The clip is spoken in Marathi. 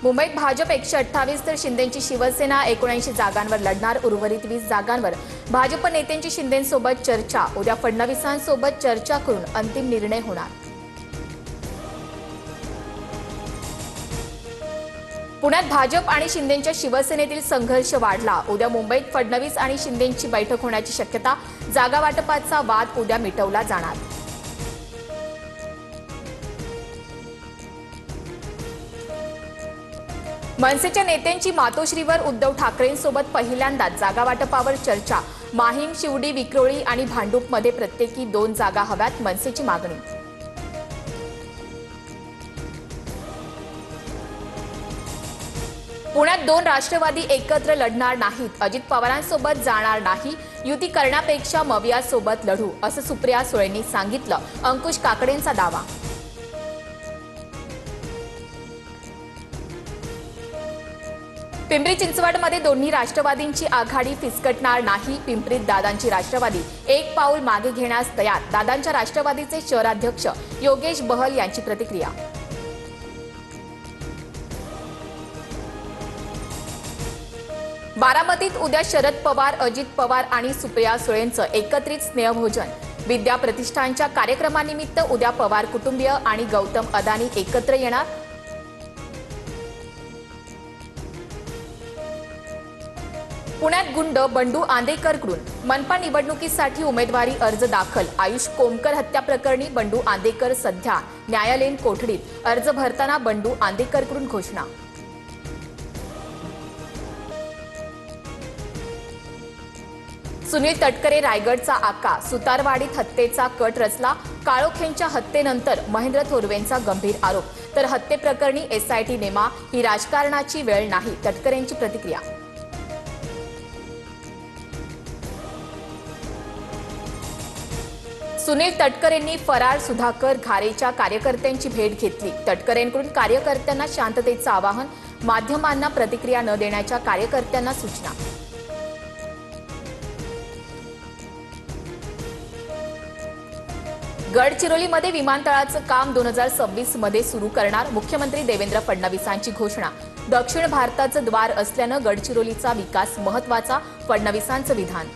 मुंबईत भाजप 128 तर शिंदेची शिवसेना 79 जागांवर लढणार। उर्वरित 20 जागांवर भाजप नेत्यांची शिंदेंसोबत चर्चा। उद्या फडणवीसांसोबत चर्चा करून अंतिम निर्णय होणार। पुण्यात भाजप आणि शिंदेच्या शिवसेनेतील संघर्ष वाढला। उद्या मुंबईत फडणवीस आणि शिंदेची बैठक होण्याची शक्यता। जागा वाटपाचा वाद उद्या मिटवला जाणार। मनसेच्या नेत्यांची मातोश्रीवर उद्धव ठाकरेंसोबत पहिल्यांदाच जागा वाटपावर चर्चा। माहीम, शिवडी, विक्रोळी आणि भांडूपमध्ये प्रत्येकी 2 जागा हव्यात, मनसेची मागणी। पुण्यात 2 राष्ट्रवादी एकत्र लढणार नाहीत। अजित पवारांसोबत जाणार नाही। युती करण्यापेक्षा मवियासोबत लढू, असं सुप्रिया सुळेंनी सांगितलं। अंकुश काकडेंचा दावा। पिंपरी चिंचवडमध्ये दोन्ही राष्ट्रवादींची आघाडी फिसकटणार नाही। पिंपरीत दादांची राष्ट्रवादी 1 पाऊल मागे घेण्यास तयार। दादांच्या राष्ट्रवादीचे शहराध्यक्ष योगेश बहल यांची प्रतिक्रिया। बारामतीत उद्या शरद पवार, अजित पवार आणि सुप्रिया सुळेंचं एकत्रित स्नेहभोजन। विद्या प्रतिष्ठानच्या कार्यक्रमानिमित्त उद्या पवार कुटुंबीय आणि गौतम अदानी एकत्र येणार। पुण्यात गुंड बंडू आंदेकरकडून मनपा निवडणुकीसाठी उमेदवारी अर्ज दाखल। आयुष कोमकर हत्या प्रकरणी बंडू आंदेकर सध्या न्यायालयीन कोठडीत। अर्ज भरताना बंडू आंदेकरकडून घोषणा। सुनील तटकरे रायगडचा आका। सुतारवाडीत हत्येचा कट रचला। काळोखेंच्या हत्येनंतर महेंद्र थोरवेंचा गंभीर आरोप। तर हत्येप्रकरणी एसआयटी नेमा, ही राजकारणाची वेळ नाही, तटकरेंची प्रतिक्रिया। सुनील तटकरेंनी फरार सुधाकर घारेच्या कार्यकर्त्यांची भेट घेतली। तटकरेंकडून कार्यकर्त्यांना शांततेचं आवाहन। माध्यमांना प्रतिक्रिया न देण्याच्या कार्यकर्त्यांना सूचना। गडचिरोलीमध्ये विमानतळाचं काम 2026 मध्ये सुरू करणार। मुख्यमंत्री देवेंद्र फडणवीसांची घोषणा। दक्षिण भारताचं द्वार असल्यानं गडचिरोलीचा विकास महत्त्वाचा, फडणवीसांचं विधान।